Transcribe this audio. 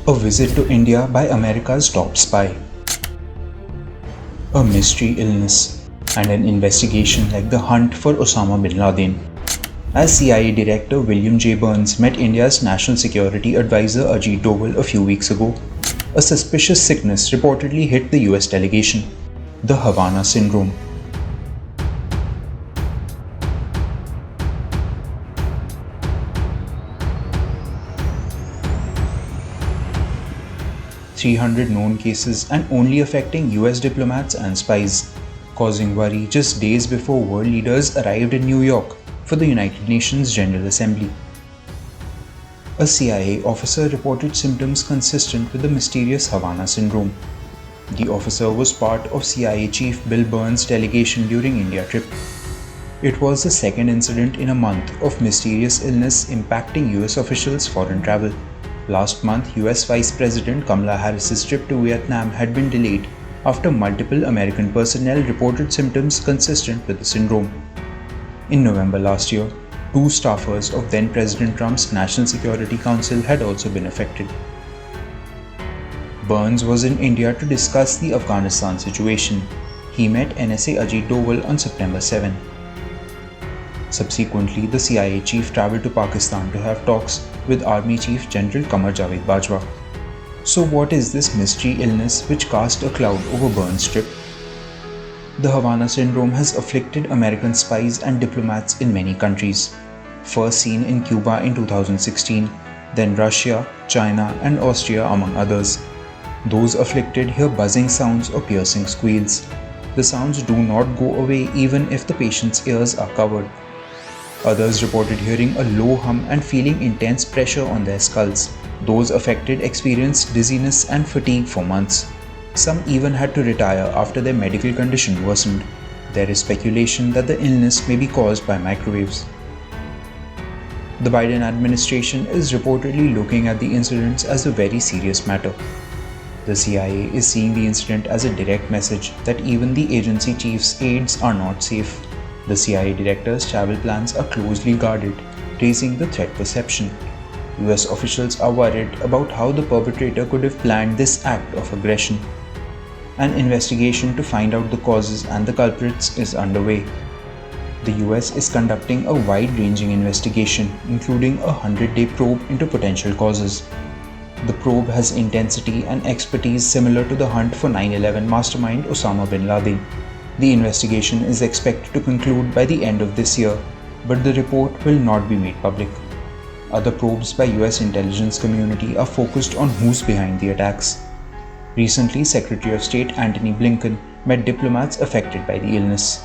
A visit to India by America's top spy. A mystery illness and an investigation like the hunt for Osama bin Laden. As CIA Director William J. Burns met India's National Security Advisor Ajit Doval a few weeks ago, a suspicious sickness reportedly hit the US delegation, the Havana Syndrome. "300 known cases and only affecting US diplomats and spies," causing worry just days before world leaders arrived in New York for the United Nations General Assembly. A CIA officer reported symptoms consistent with the mysterious Havana Syndrome. The officer was part of CIA Chief Bill Burns' delegation during India trip. It was the second incident in a month of mysterious illness impacting US officials' foreign travel. Last month, US Vice President Kamala Harris's trip to Vietnam had been delayed after multiple American personnel reported symptoms consistent with the syndrome. In November last year, 2 staffers of then-President Trump's National Security Council had also been affected. Burns was in India to discuss the Afghanistan situation. He met NSA Ajit Doval on September 7. Subsequently, the CIA chief traveled to Pakistan to have talks with Army Chief General Qamar Javed Bajwa. So what is this mystery illness which cast a cloud over Burns' trip? The Havana Syndrome has afflicted American spies and diplomats in many countries. First seen in Cuba in 2016, then Russia, China, and Austria among others. Those afflicted hear buzzing sounds or piercing squeals. The sounds do not go away even if the patient's ears are covered. Others reported hearing a low hum and feeling intense pressure on their skulls. Those affected experienced dizziness and fatigue for months. Some even had to retire after their medical condition worsened. There is speculation that the illness may be caused by microwaves. The Biden administration is reportedly looking at the incidents as a very serious matter. The CIA is seeing the incident as a direct message that even the agency chief's aides are not safe. The CIA director's travel plans are closely guarded, raising the threat perception. US officials are worried about how the perpetrator could have planned this act of aggression. An investigation to find out the causes and the culprits is underway. The US is conducting a wide-ranging investigation, including a 100-day probe into potential causes. The probe has intensity and expertise similar to the hunt for 9/11 mastermind Osama bin Laden. The investigation is expected to conclude by the end of this year, but the report will not be made public. Other probes by US intelligence community are focused on who's behind the attacks. Recently, Secretary of State Antony Blinken met diplomats affected by the illness.